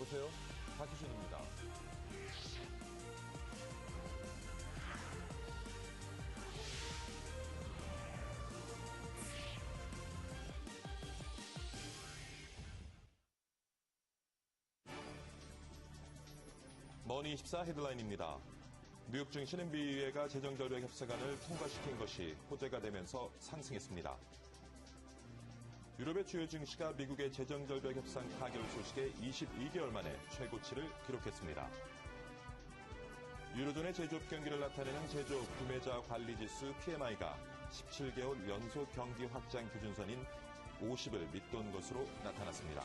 여보세요? 박희준입니다. 머니24 헤드라인입니다. 뉴욕 증시 미의회가 재정절벽 협상안을 통과시킨 것이 호재가 되면서 상승했습니다. 유럽의 주요 증시가 미국의 재정절벽 협상 타결 소식에 22개월 만에 최고치를 기록했습니다. 유로존의 제조업 경기를 나타내는 제조업 구매자 관리지수 PMI가 17개월 연속 경기 확장 기준선인 50을 밑돈 것으로 나타났습니다.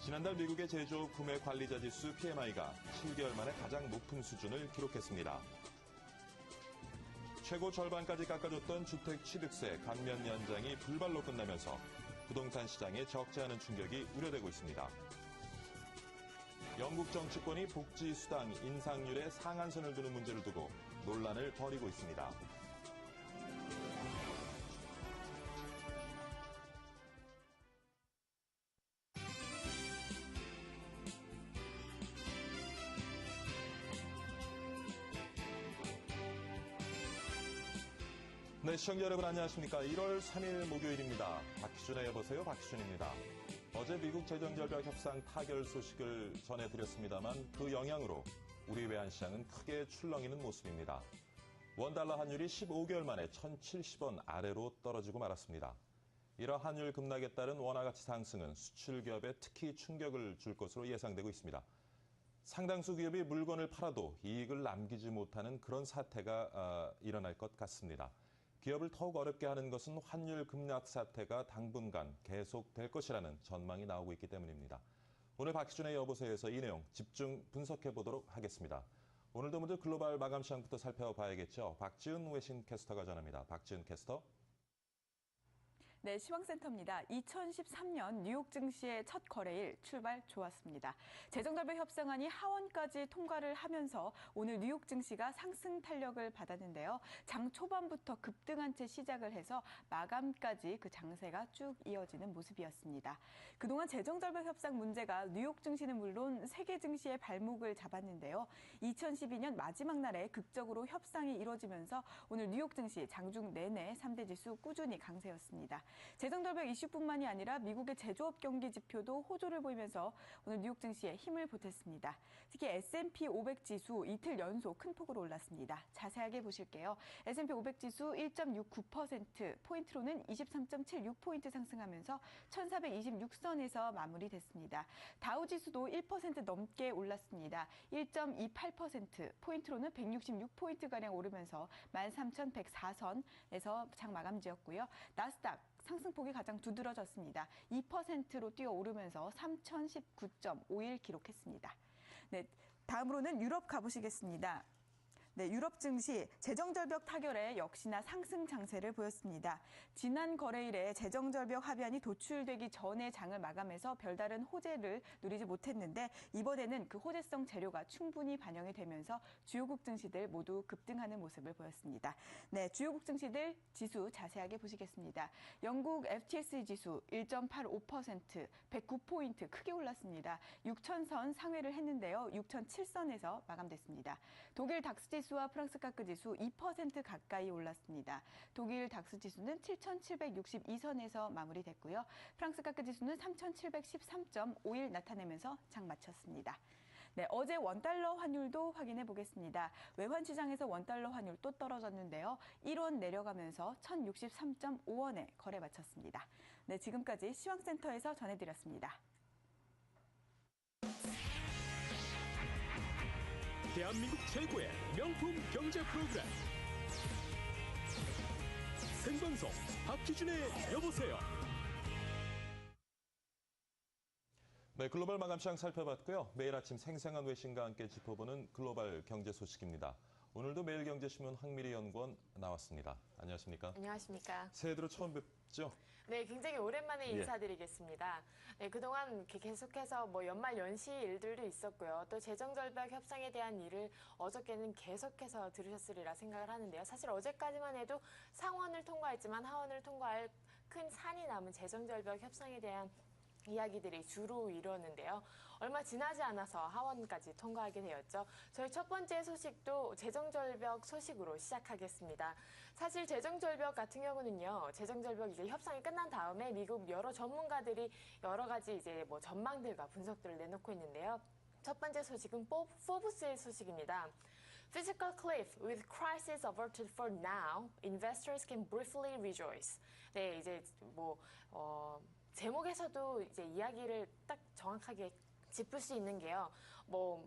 지난달 미국의 제조업 구매 관리자 지수 PMI가 7개월 만에 가장 높은 수준을 기록했습니다. 최고 절반까지 깎아줬던 주택 취득세 감면 연장이 불발로 끝나면서 부동산 시장에 적지 않은 충격이 우려되고 있습니다. 영국 정치권이 복지 수당 인상률에 상한선을 두는 문제를 두고 논란을 벌이고 있습니다. 네, 시청자 여러분 안녕하십니까. 1월 3일 목요일입니다. 박희준의 여보세요. 박희준입니다. 어제 미국 재정절벽 협상 타결 소식을 전해드렸습니다만 그 영향으로 우리 외환시장은 크게 출렁이는 모습입니다. 원달러 환율이 15개월 만에 1,070원 아래로 떨어지고 말았습니다. 이러한 환율 급락에 따른 원화 가치 상승은 수출 기업에 특히 충격을 줄 것으로 예상되고 있습니다. 상당수 기업이 물건을 팔아도 이익을 남기지 못하는 그런 사태가 일어날 것 같습니다. 기업을 더욱 어렵게 하는 것은 환율 급락 사태가 당분간 계속될 것이라는 전망이 나오고 있기 때문입니다. 오늘 박희준의 여보세요에서 이 내용 집중 분석해 보도록 하겠습니다. 오늘도 먼저 글로벌 마감 시장부터 살펴봐야겠죠. 박지은 외신 캐스터가 전합니다. 박지은 캐스터. 네, 시황센터입니다. 2013년 뉴욕 증시의 첫 거래일 출발 좋았습니다. 재정절벽 협상안이 하원까지 통과를 하면서 오늘 뉴욕 증시가 상승 탄력을 받았는데요. 장 초반부터 급등한 채 시작을 해서 마감까지 그 장세가 쭉 이어지는 모습이었습니다. 그동안 재정절벽 협상 문제가 뉴욕 증시는 물론 세계 증시의 발목을 잡았는데요. 2012년 마지막 날에 극적으로 협상이 이뤄지면서 오늘 뉴욕 증시 장중 내내 3대 지수 꾸준히 강세였습니다. 재정절벽 이슈뿐만이 아니라 미국의 제조업 경기 지표도 호조를 보이면서 오늘 뉴욕 증시에 힘을 보탰습니다. 특히 S&P 500 지수 이틀 연속 큰 폭으로 올랐습니다. 자세하게 보실게요. S&P 500 지수 1.69%, 포인트로는 23.76포인트 상승하면서 1426선에서 마무리됐습니다. 다우 지수도 1% 넘게 올랐습니다. 1.28%, 포인트로는 166포인트가량 오르면서 13,104선에서 장 마감지였고요. 나스닥 상승폭이 가장 두드러졌습니다. 2%로 뛰어오르면서 3,019.51 기록했습니다. 네, 다음으로는 유럽 가보시겠습니다. 네, 유럽 증시 재정절벽 타결에 역시나 상승 장세를 보였습니다. 지난 거래일에 재정절벽 합의안이 도출되기 전에 장을 마감해서 별다른 호재를 누리지 못했는데 이번에는 그 호재성 재료가 충분히 반영이 되면서 주요국 증시들 모두 급등하는 모습을 보였습니다. 네, 주요국 증시들 지수 자세하게 보시겠습니다. 영국 FTSE 지수 1.85%, 109포인트 크게 올랐습니다. 6,000선 상회를 했는데요. 6,007선에서 마감됐습니다. 독일 닥스 지수와 프랑스 카크 지수 2% 가까이 올랐습니다. 독일 닥스 지수는 7,762선에서 마무리됐고요. 프랑스 카크 지수는 3,713.51 나타내면서 장 마쳤습니다. 네, 어제 원달러 환율도 확인해 보겠습니다. 외환 시장에서 원달러 환율 또 떨어졌는데요. 1원 내려가면서 1,063.5원에 거래 마쳤습니다. 네, 지금까지 시황센터에서 전해드렸습니다. 대한민국 최고의 명품 경제 프로그램 생방송 박희준의 여보세요. 네, 글로벌 마감 시장 살펴봤고요. 매일 아침 생생한 외신과 함께 짚어보는 글로벌 경제 소식입니다. 오늘도 매일경제신문 황미리 연구원 나왔습니다. 안녕하십니까? 안녕하십니까? 새해 들어 처음 뵙죠? 네, 굉장히 오랜만에 인사드리겠습니다. 네, 그동안 계속해서 연말 연시 일들도 있었고요. 또 재정절벽 협상에 대한 일을 어저께는 계속해서 들으셨으리라 생각을 하는데요. 사실 어제까지만 해도 상원을 통과했지만 하원을 통과할 큰 산이 남은 재정절벽 협상에 대한 이야기들이 주로 이루었는데요. 얼마 지나지 않아서 하원까지 통과하게 되었죠. 저희 첫 번째 소식도 재정절벽 소식으로 시작하겠습니다. 사실 재정절벽 같은 경우는요, 재정절벽 이제 협상이 끝난 다음에 미국 여러 전문가들이 여러 가지 이제 뭐 전망들과 분석들을 내놓고 있는데요. 첫 번째 소식은 포브스의 소식입니다. Physical cliff with crisis averted for now, investors can briefly rejoice. 네, 이제 제목에서도 이제 이야기를 딱 정확하게 짚을 수 있는 게요.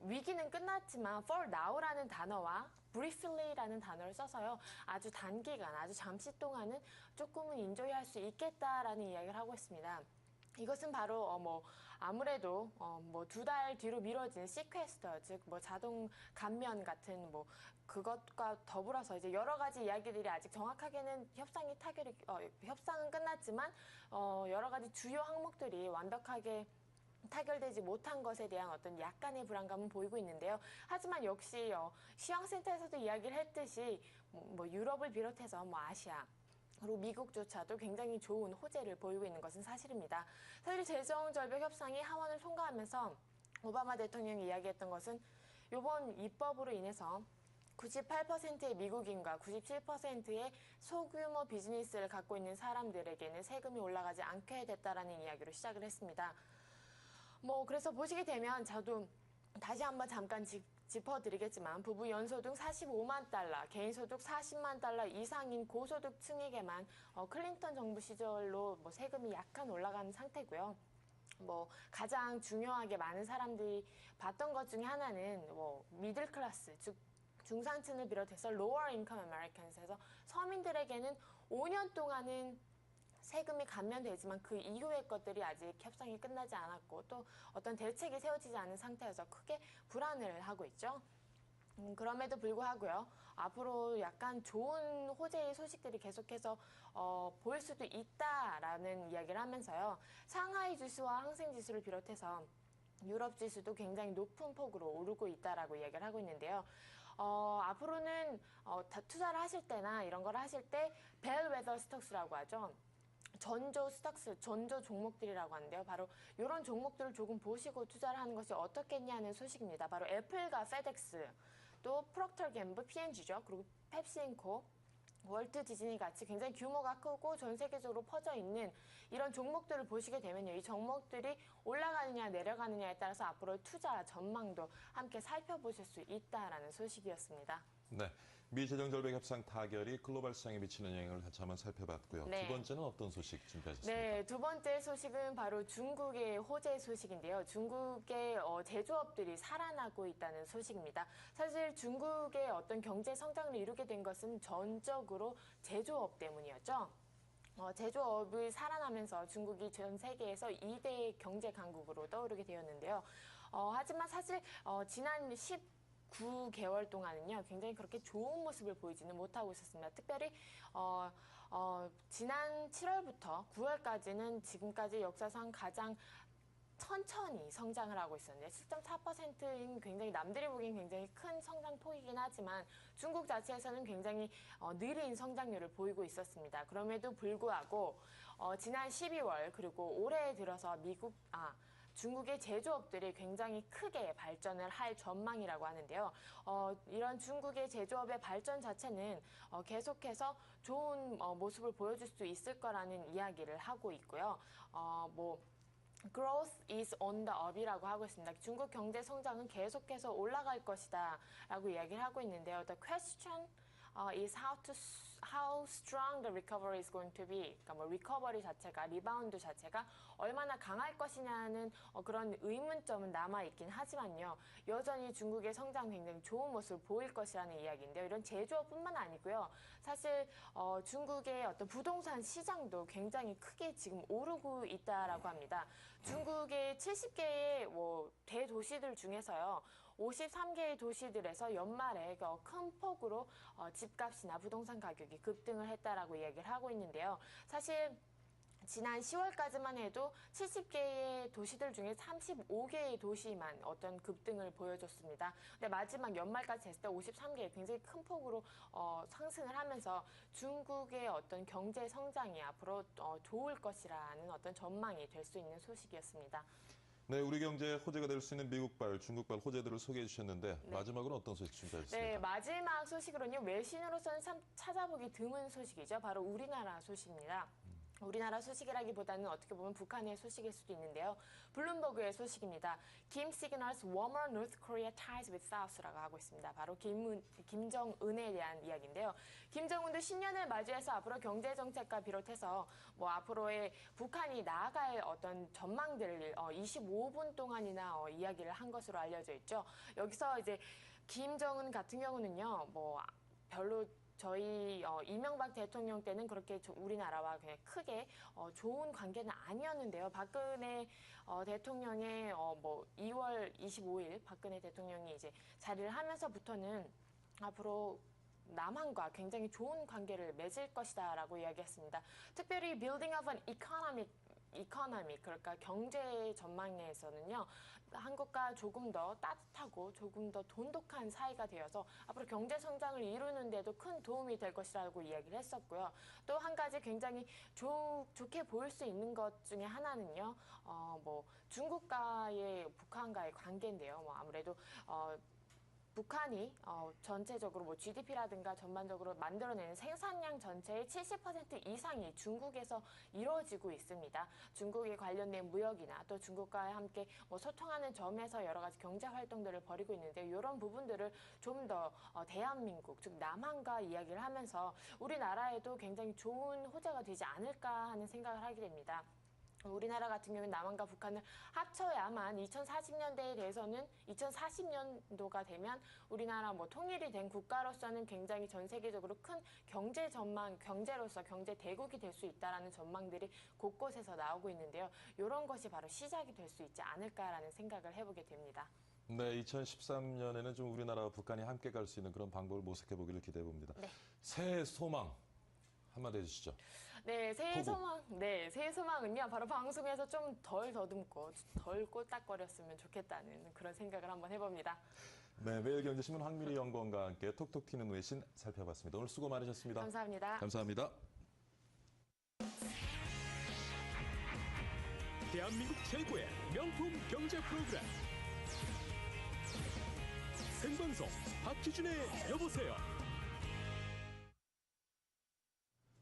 위기는 끝났지만 for now라는 단어와 briefly라는 단어를 써서요. 아주 단기간, 아주 잠시 동안은 조금은 인조이할 수 있겠다라는 이야기를 하고 있습니다. 이것은 바로 아무래도 2달 뒤로 미뤄진 시퀘스터, 즉 자동 감면 같은 그것과 더불어서 이제 여러 가지 이야기들이 아직 정확하게는 협상은 끝났지만 여러 가지 주요 항목들이 완벽하게 타결되지 못한 것에 대한 어떤 약간의 불안감은 보이고 있는데요. 하지만 역시 시황센터에서도 이야기를 했듯이 유럽을 비롯해서 아시아 그리고 미국조차도 굉장히 좋은 호재를 보이고 있는 것은 사실입니다. 사실 재정절벽 협상이 하원을 통과하면서 오바마 대통령이 이야기했던 것은 이번 입법으로 인해서 98%의 미국인과 97%의 소규모 비즈니스를 갖고 있는 사람들에게는 세금이 올라가지 않게 됐다라는 이야기로 시작을 했습니다. 그래서 보시게 되면 저도 다시 한번 잠깐 짚어드리겠지만 부부 연소득 45만 달러, 개인소득 40만 달러 이상인 고소득층에게만 클린턴 정부 시절로 세금이 약간 올라가는 상태고요. 가장 중요하게 많은 사람들이 봤던 것 중에 하나는 미들 클래스, 즉 중산층을 비롯해서 lower income Americans에서 서민들에게는 5년 동안은 세금이 감면되지만 그 이후의 것들이 아직 협상이 끝나지 않았고 또 어떤 대책이 세워지지 않은 상태여서 크게 불안을 하고 있죠. 그럼에도 불구하고요. 앞으로 약간 좋은 호재의 소식들이 계속해서 보일 수도 있다라는 이야기를 하면서요. 상하이 지수와 항생 지수를 비롯해서 유럽 지수도 굉장히 높은 폭으로 오르고 있다라고 이야기를 하고 있는데요. 앞으로는 투자를 하실 때나 이런 걸 하실 때 벨웨더 스톡스라고 하죠. 전조 스톡스, 전조 종목들이라고 하는데요. 바로 이런 종목들을 조금 보시고 투자를 하는 것이 어떻겠냐는 소식입니다. 바로 애플과 페덱스, 또 프록터 갬블, P&G죠. 그리고 펩시앤코, 월트 디즈니 같이 굉장히 규모가 크고 전 세계적으로 퍼져 있는 이런 종목들을 보시게 되면요. 이 종목들이 올라가느냐 내려가느냐에 따라서 앞으로 투자 전망도 함께 살펴보실 수 있다라는 소식이었습니다. 네. 미 재정절벽 협상 타결이 글로벌 시장에 미치는 영향을 같이 한번 살펴봤고요. 네. 두 번째는 어떤 소식 준비하셨습니까? 네, 두 번째 소식은 바로 중국의 호재 소식인데요. 중국의 제조업들이 살아나고 있다는 소식입니다. 사실 중국의 어떤 경제 성장을 이루게 된 것은 전적으로 제조업 때문이었죠. 제조업이 살아나면서 중국이 전 세계에서 2대 경제 강국으로 떠오르게 되었는데요. 하지만 사실 지난 9개월 동안은요, 굉장히 그렇게 좋은 모습을 보이지는 못하고 있었습니다. 특별히, 지난 7월부터 9월까지는 지금까지 역사상 가장 천천히 성장을 하고 있었는데 7.4%인 굉장히 남들이 보기엔 굉장히 큰 성장폭이긴 하지만 중국 자체에서는 굉장히 느린 성장률을 보이고 있었습니다. 그럼에도 불구하고 지난 12월 그리고 올해 들어서 중국의 제조업들이 굉장히 크게 발전을 할 전망이라고 하는데요. 이런 중국의 제조업의 발전 자체는 계속해서 좋은 모습을 보여줄 수 있을 거라는 이야기를 하고 있고요. Growth is on the up이라고 하고 있습니다. 중국 경제 성장은 계속해서 올라갈 것이다 라고 이야기를 하고 있는데요. The question is how strong the recovery is going to be. 그러니까 리커버리 자체가, 리바운드 자체가 얼마나 강할 것이냐는 그런 의문점은 남아있긴 하지만요. 여전히 중국의 성장 굉장히 좋은 모습을 보일 것이라는 이야기인데요. 이런 제조업뿐만 아니고요. 사실 중국의 어떤 부동산 시장도 굉장히 크게 지금 오르고 있다라고 합니다. 중국의 70개의 대도시들 중에서요. 53개의 도시들에서 연말에 큰 폭으로 집값이나 부동산 가격이 급등을 했다라고 이야기를 하고 있는데요. 사실 지난 10월까지만 해도 70개의 도시들 중에 35개의 도시만 어떤 급등을 보여줬습니다. 근데 마지막 연말까지 했을 때 53개 굉장히 큰 폭으로 상승을 하면서 중국의 어떤 경제 성장이 앞으로 좋을 것이라는 어떤 전망이 될 수 있는 소식이었습니다. 네, 우리 경제에 호재가 될 수 있는 미국발, 중국발 호재들을 소개해 주셨는데 네. 마지막으로 어떤 소식 준비하셨습니까? 네, 마지막 소식으로는요. 외신으로서는 참 찾아보기 드문 소식이죠. 바로 우리나라 소식입니다. 우리나라 소식이라기보다는 어떻게 보면 북한의 소식일 수도 있는데요. 블룸버그의 소식입니다. 김 signals warmer North Korea ties with South라고 하고 있습니다. 바로 김정은에 대한 이야기인데요. 김정은도 신년을 맞이해서 앞으로 경제 정책과 비롯해서 뭐 앞으로의 북한이 나아갈 어떤 전망들을 25분 동안이나 이야기를 한 것으로 알려져 있죠. 여기서 이제 김정은 같은 경우는요, 뭐 별로 저희 이명박 대통령 때는 그렇게 우리나라와 그냥 크게 좋은 관계는 아니었는데요. 박근혜 대통령의 뭐 2월 25일 박근혜 대통령이 이제 자리를 하면서부터는 앞으로 남한과 굉장히 좋은 관계를 맺을 것이다라고 이야기했습니다. 특별히 building of an economy, 그러니까 경제 전망에서는요. 한국과 조금 더 따뜻하고 조금 더 돈독한 사이가 되어서 앞으로 경제 성장을 이루는 데도 큰 도움이 될 것이라고 이야기를 했었고요. 또 한 가지 굉장히 좋게 보일 수 있는 것 중에 하나는요. 뭐 중국과의 북한과의 관계인데요. 뭐 아무래도 북한이 전체적으로 뭐 GDP라든가 전반적으로 만들어내는 생산량 전체의 70% 이상이 중국에서 이루어지고 있습니다. 중국에 관련된 무역이나 또 중국과 함께 뭐 소통하는 점에서 여러 가지 경제 활동들을 벌이고 있는데 이런 부분들을 좀 더 대한민국, 즉 남한과 이야기를 하면서 우리나라에도 굉장히 좋은 호재가 되지 않을까 하는 생각을 하게 됩니다. 우리나라 같은 경우는 남한과 북한을 합쳐야만 2040년대에 대해서는 2040년도가 되면 우리나라 뭐 통일이 된 국가로서는 굉장히 전 세계적으로 큰 경제 전망, 경제로서 경제 대국이 될 수 있다라는 전망들이 곳곳에서 나오고 있는데요. 이런 것이 바로 시작이 될 수 있지 않을까라는 생각을 해보게 됩니다. 네, 2013년에는 좀 우리나라와 북한이 함께 갈 수 있는 그런 방법을 모색해 보기를 기대해 봅니다. 네. 새해 소망 한마디 해주시죠. 네, 새해 소망은요, 바로 방송에서 좀 덜 더듬고 덜 꼴딱거렸으면 좋겠다는 그런 생각을 한번 해봅니다. 네, 매일경제신문 황미리 연구원과 함께 톡톡 튀는 외신 살펴봤습니다. 오늘 수고 많으셨습니다. 감사합니다. 감사합니다. 대한민국 최고의 명품 경제 프로그램 생방송 박기준의 여보세요.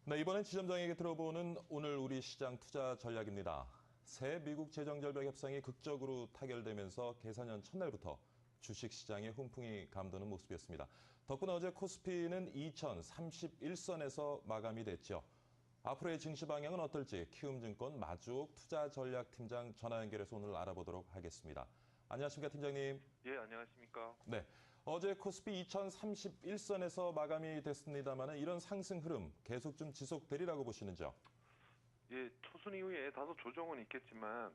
네, 이번엔 지점장에게 들어보는 오늘 우리 시장 투자 전략입니다. 새 미국 재정절벽 협상이 극적으로 타결되면서 개사년 첫날부터 주식시장에 훈풍이 감도는 모습이었습니다. 덕분에 어제 코스피는 2031선에서 마감이 됐죠. 앞으로의 증시 방향은 어떨지 키움증권 마주옥 투자전략팀장 전화 연결해서 오늘 알아보도록 하겠습니다. 안녕하십니까, 팀장님. 예, 안녕하십니까. 네, 어제 코스피 2031선에서 마감이 됐습니다만 이런 상승 흐름 계속 좀 지속되리라고 보시는지요? 예, 초순 이후에 다소 조정은 있겠지만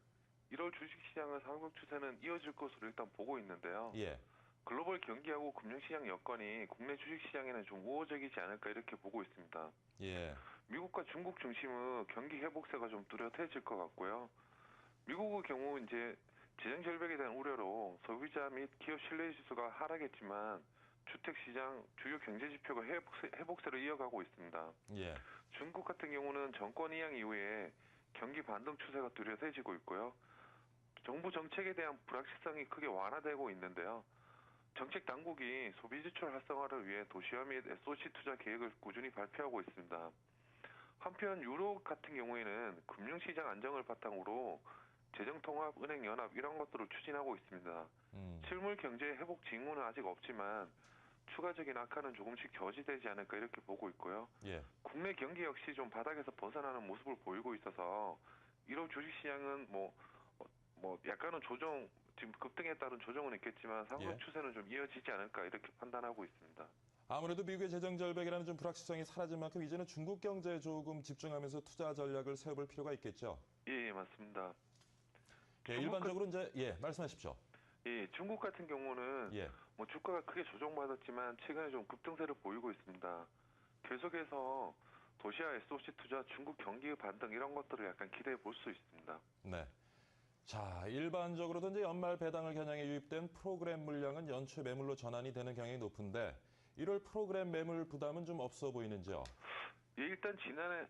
1월 주식시장의 상승 추세는 이어질 것으로 일단 보고 있는데요. 예. 글로벌 경기하고 금융시장 여건이 국내 주식시장에는 좀 우호적이지 않을까 이렇게 보고 있습니다. 예. 미국과 중국 중심의 경기 회복세가 좀 뚜렷해질 것 같고요. 미국의 경우 이제 재정 절벽에 대한 우려로 소비자 및 기업 신뢰 지수가 하락했지만 주택시장 주요 경제 지표가 회복세로 이어가고 있습니다. 예. 중국 같은 경우는 정권 이양 이후에 경기 반등 추세가 뚜렷해지고 있고요. 정부 정책에 대한 불확실성이 크게 완화되고 있는데요. 정책 당국이 소비 지출 활성화를 위해 도시화 및 SOC 투자 계획을 꾸준히 발표하고 있습니다. 한편 유럽 같은 경우에는 금융시장 안정을 바탕으로 재정통합은행연합 이런 것들을 추진하고 있습니다. 실물 경제 회복 징후는 아직 없지만 추가적인 악화는 조금씩 저지되지 않을까 이렇게 보고 있고요. 예. 국내 경기 역시 좀 바닥에서 벗어나는 모습을 보이고 있어서 1월 주식시장은 뭐 약간은 조정, 지금 급등에 따른 조정은 있겠지만 상승 예. 추세는 좀 이어지지 않을까 이렇게 판단하고 있습니다. 아무래도 미국의 재정 절벽이라는 좀 불확실성이 사라진 만큼 이제는 중국 경제에 조금 집중하면서 투자 전략을 세워볼 필요가 있겠죠. 예, 맞습니다. 예, 일반적으로 이제 말씀하십시오. 예, 중국 같은 경우는 예. 뭐 주가가 크게 조정받았지만 최근에 좀 급등세를 보이고 있습니다. 계속해서 도시아 SOC 투자, 중국 경기 반등 이런 것들을 약간 기대해 볼 수 있습니다. 네. 자, 일반적으로도 이제 연말 배당을 겨냥해 유입된 프로그램 물량은 연초 매물로 전환이 되는 경향이 높은데 1월 프로그램 매물 부담은 좀 없어 보이는지요? 예, 일단 지난해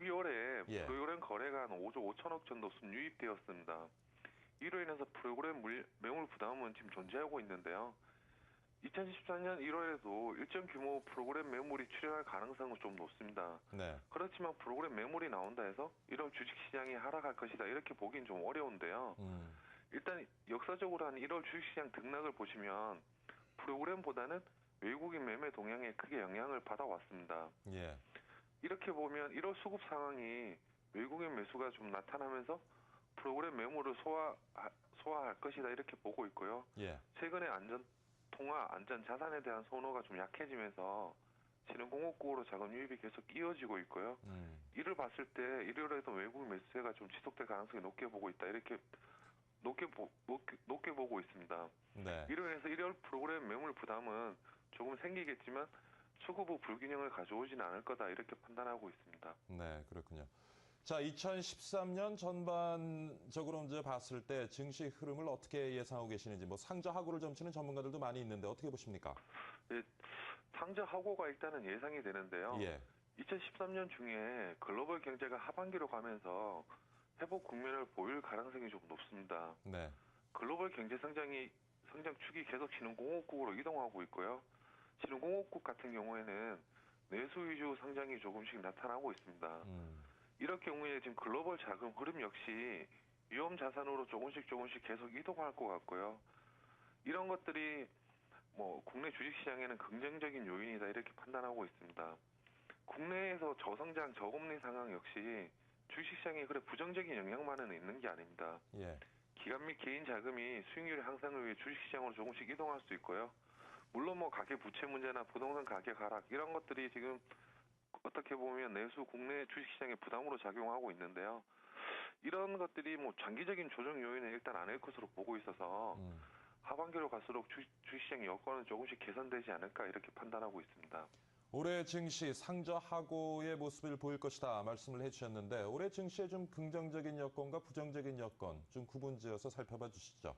12월에 예. 프로그램 거래가 한 5조 5천억 정도 순유입되었습니다. 이로 인해서 프로그램 매물 부담은 지금 존재하고 있는데요. 2014년 1월에도 일정 규모 프로그램 매물이 출현할 가능성은 좀 높습니다. 네. 그렇지만 프로그램 매물이 나온다 해서 이런 주식시장이 하락할 것이다 이렇게 보기는 좀 어려운데요. 일단 역사적으로 한 1월 주식시장 등락을 보시면 프로그램보다는 외국인 매매 동향에 크게 영향을 받아왔습니다. 예. 이렇게 보면 1월 수급 상황이 외국인 매수가 좀 나타나면서 프로그램 매물을 소화할 것이다 이렇게 보고 있고요. 예. 최근에 통화, 안전 자산에 대한 선호가 좀 약해지면서 신흥공업국으로 자금 유입이 계속 이어지고 있고요. 이를 봤을 때 1월에도 외국 매수세가 좀 지속될 가능성이 높게 보고 있다. 이렇게 높게 보고 있습니다. 네. 이로 인해서 1월 프로그램 매물 부담은 조금 생기겠지만 초급부 불균형을 가져오지는 않을 거다. 이렇게 판단하고 있습니다. 네, 그렇군요. 자, 2013년 전반적으로 이제 봤을 때 증시 흐름을 어떻게 예상하고 계시는지, 뭐 상저하고를 점치는 전문가들도 많이 있는데 어떻게 보십니까? 예, 상저하고가 일단은 예상이 되는데요. 예. 2013년 중에 글로벌 경제가 하반기로 가면서 회복 국면을 보일 가능성이 좀 높습니다. 네. 글로벌 경제 성장축이 계속 신흥공업국으로 이동하고 있고요. 신흥공업국 같은 경우에는 내수 위주 성장이 조금씩 나타나고 있습니다. 이럴 경우에 지금 글로벌 자금 흐름 역시 위험 자산으로 조금씩 계속 이동할 것 같고요. 이런 것들이 뭐 국내 주식시장에는 긍정적인 요인이다 이렇게 판단하고 있습니다. 국내에서 저성장, 저금리 상황 역시 주식시장에 그래 부정적인 영향만은 있는 게 아닙니다. 예. 기관 및 개인 자금이 수익률 향상을 위해 주식시장으로 조금씩 이동할 수 있고요. 물론 뭐 가계 부채 문제나 부동산 가격 하락 이런 것들이 지금 어떻게 보면 내수 국내 주식시장의 부담으로 작용하고 있는데요. 이런 것들이 뭐 장기적인 조정 요인은 일단 아닐 것으로 보고 있어서 하반기로 갈수록 주식시장 여건은 조금씩 개선되지 않을까 이렇게 판단하고 있습니다. 올해 증시 상저하고의 모습을 보일 것이다 말씀을 해주셨는데 올해 증시의 좀 긍정적인 여건과 부정적인 여건 좀 구분지어서 살펴봐 주시죠.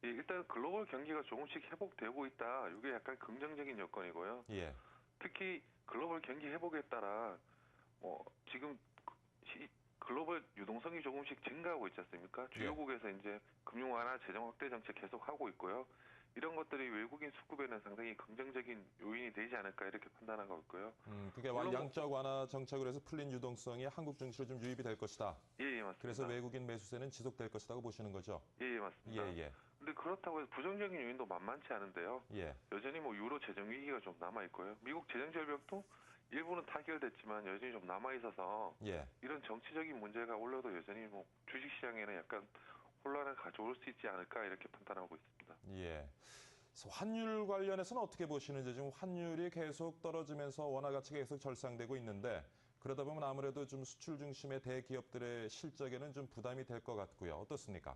예, 일단 글로벌 경기가 조금씩 회복되고 있다. 이게 약간 긍정적인 여건이고요. 예. 특히 글로벌 경기 회복에 따라 지금 글로벌 유동성이 조금씩 증가하고 있지 않습니까? 주요국에서 이제 금융 완화, 재정 확대 정책 계속 하고 있고요. 이런 것들이 외국인 수급에는 상당히 긍정적인 요인이 되지 않을까 이렇게 판단하고 있고요. 그게 양적 완화 정책으로 해서 풀린 유동성이 한국 증시로 좀 유입이 될 것이다. 예, 맞습니다. 그래서 외국인 매수세는 지속될 것이라고 보시는 거죠? 예, 맞습니다. 예. 근데 그렇다고 해서 부정적인 요인도 만만치 않은데요. 예. 여전히 뭐 유로 재정 위기가 좀 남아 있고요. 미국 재정 절벽도 일부는 타결됐지만 여전히 좀 남아 있어서 예. 이런 정치적인 문제가 올라도 여전히 뭐 주식시장에는 약간 혼란을 가져올 수 있지 않을까 이렇게 판단하고 있습니다. 예. 그래서 환율 관련해서는 어떻게 보시는지 지금 환율이 계속 떨어지면서 원화 가치가 계속 절상되고 있는데 그러다 보면 아무래도 좀 수출 중심의 대기업들의 실적에는 좀 부담이 될 것 같고요. 어떻습니까?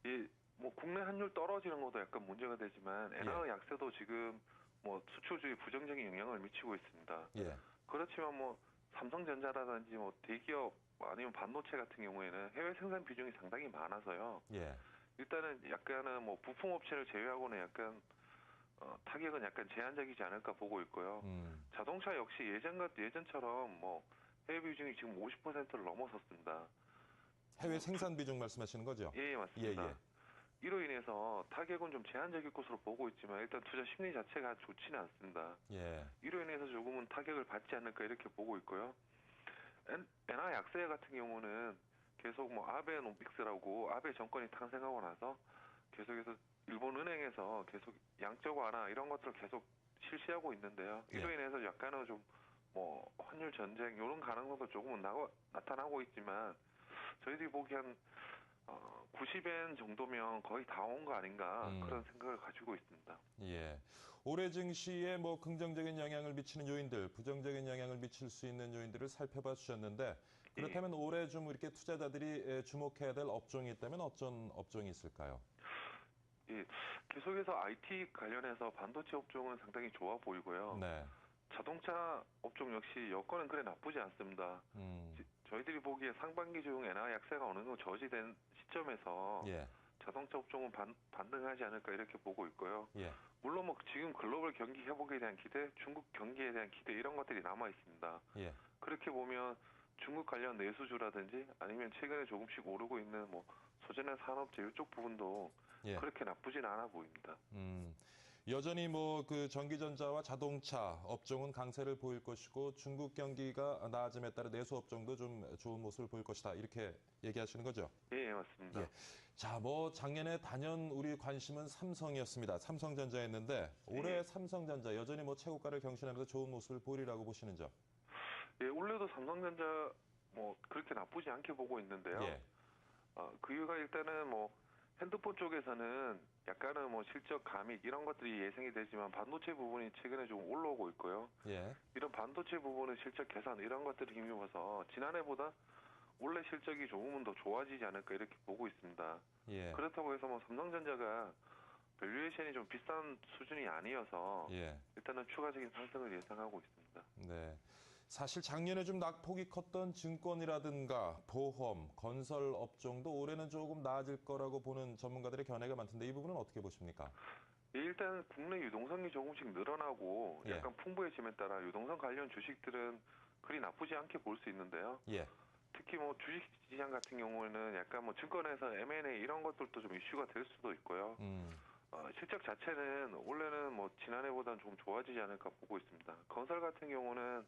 예, 뭐 국내 환율 떨어지는 것도 약간 문제가 되지만 엔화 약세도 지금 뭐 수출주에 부정적인 영향을 미치고 있습니다. 예. 그렇지만 뭐 삼성전자라든지 뭐 대기업 아니면 반도체 같은 경우에는 해외 생산 비중이 상당히 많아서요. 예. 일단은 약간은 뭐 부품 업체를 제외하고는 약간 타격은 약간 제한적이지 않을까 보고 있고요. 자동차 역시 예전처럼 뭐 해외 비중이 지금 50%를 넘어섰습니다. 해외 생산 비중 말씀하시는 거죠? 예, 맞습니다. 예. 이로 인해서 타격은 좀 제한적일 것으로 보고 있지만 일단 투자 심리 자체가 좋지는 않습니다. 예. 이로 인해서 조금은 타격을 받지 않을까 이렇게 보고 있고요. 엔화 약세 같은 경우는 계속 뭐 아베노믹스라고 아베 정권이 탄생하고 나서 계속해서 일본 은행에서 계속 양적 완화 이런 것들을 계속 실시하고 있는데요. 이로 인해서 약간은 좀 뭐 환율 전쟁 이런 가능성도 조금은 나타나고 있지만 저희들이 보기엔 90엔 정도면 거의 다 온 거 아닌가 그런 생각을 가지고 있습니다. 예. 올해 증시에 뭐 긍정적인 영향을 미치는 요인들, 부정적인 영향을 미칠 수 있는 요인들을 살펴봐 주셨는데 그렇다면 올해 좀 이렇게 투자자들이 주목해야 될 업종이 있다면 어떤 업종이 있을까요? 예, 계속해서 IT 관련해서 반도체 업종은 상당히 좋아 보이고요. 네. 자동차 업종 역시 여건은 그래 나쁘지 않습니다. 저희들이 보기에 상반기 중 엔화 약세가 어느 정도 저지된 시점에서 예. 자동차 업종은 반등하지 않을까 이렇게 보고 있고요. 예. 물론 뭐 지금 글로벌 경기 회복에 대한 기대, 중국 경기에 대한 기대 이런 것들이 남아 있습니다. 예. 그렇게 보면 중국 관련 내수주라든지 아니면 최근에 조금씩 오르고 있는 뭐 소재나 산업재 이쪽 부분도 예. 그렇게 나쁘진 않아 보입니다. 여전히 뭐 그 전기전자와 자동차 업종은 강세를 보일 것이고 중국 경기가 나아짐에 따라 내수 업종도 좀 좋은 모습을 보일 것이다. 이렇게 얘기하시는 거죠? 예, 맞습니다. 예. 자, 뭐 작년에 단연 우리 관심은 삼성이었습니다. 삼성전자였는데 올해 예. 삼성전자 여전히 뭐 최고가를 경신하면서 좋은 모습을 보이리라고 보시는죠? 예, 올해도 삼성전자 뭐 그렇게 나쁘지 않게 보고 있는데요. 예. 그 이유가 일단은 뭐 핸드폰 쪽에서는 약간은 뭐 실적 감익 이런 것들이 예상이 되지만 반도체 부분이 최근에 좀 올라오고 있고요. 예. 이런 반도체 부분은 실적 개선 이런 것들을 힘입어서 지난해보다 올해 실적이 조금은 더 좋아지지 않을까 이렇게 보고 있습니다. 예. 그렇다고 해서 뭐 삼성전자가 밸류에이션이 좀 비싼 수준이 아니어서 예. 일단은 추가적인 상승을 예상하고 있습니다. 네. 사실 작년에 좀 낙폭이 컸던 증권이라든가 보험, 건설 업종도 올해는 조금 나아질 거라고 보는 전문가들의 견해가 많던데 이 부분은 어떻게 보십니까? 예, 일단 국내 유동성이 조금씩 늘어나고 예. 약간 풍부해짐에 따라 유동성 관련 주식들은 그리 나쁘지 않게 볼 수 있는데요. 예. 특히 뭐 주식시장 같은 경우에는 약간 뭐 증권에서 M&A 이런 것들도 좀 이슈가 될 수도 있고요. 실적 자체는 올해는 뭐 지난해보다는 좀 좋아지지 않을까 보고 있습니다. 건설 같은 경우는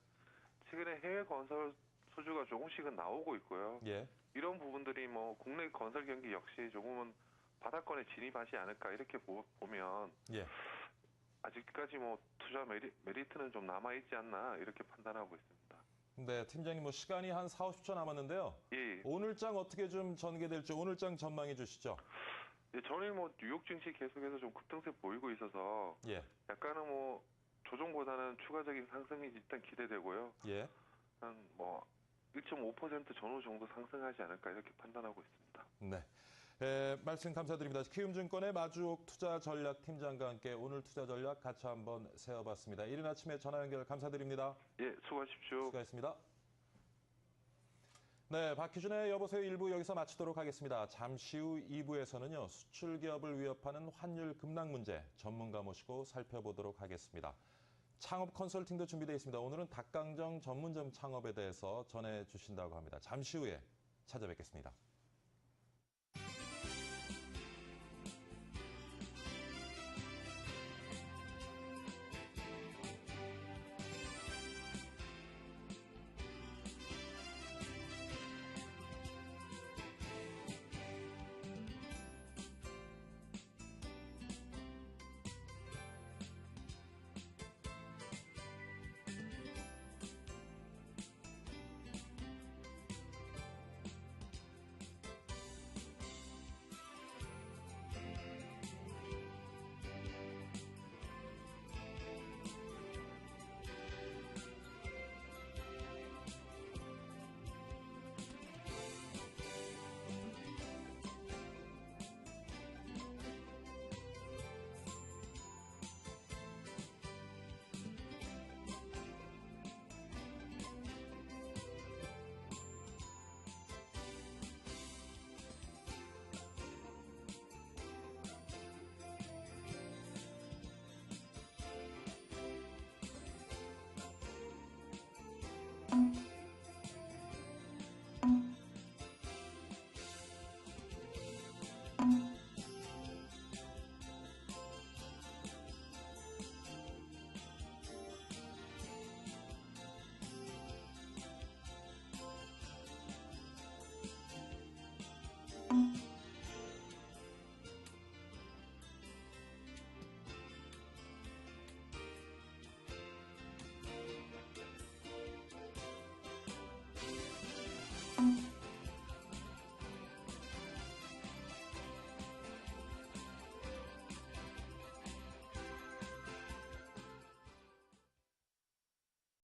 최근에 해외 건설 수주가 조금씩은 나오고 있고요. 예. 이런 부분들이 뭐 국내 건설 경기 역시 조금은 바닥권에 진입하지 않을까 이렇게 보면 예. 아직까지 뭐 투자 메리트는 좀 남아있지 않나 이렇게 판단하고 있습니다. 네, 팀장님 뭐 시간이 한 4, 50초 남았는데요. 예. 오늘장 어떻게 좀 전개될지 오늘장 전망해 주시죠. 예, 저는 뭐 뉴욕 증시 계속해서 좀 급등세 보이고 있어서 예. 약간은 뭐 조정보다는 추가적인 상승이 일단 기대되고요. 예. 한 뭐 1.5% 전후 정도 상승하지 않을까 이렇게 판단하고 있습니다. 네. 말씀 감사드립니다. 키움증권의 마주옥 투자전략팀장과 함께 오늘 투자 전략 같이 한번 세워봤습니다. 이른 아침에 전화 연결 감사드립니다. 예, 수고하십시오. 수고하셨습니다. 네, 박희준의 여보세요 1부 여기서 마치도록 하겠습니다. 잠시 후 2부에서는요. 수출 기업을 위협하는 환율 급락 문제 전문가 모시고 살펴보도록 하겠습니다. 창업 컨설팅도 준비되어 있습니다. 오늘은 닭강정 전문점 창업에 대해서 전해주신다고 합니다. 잠시 후에 찾아뵙겠습니다.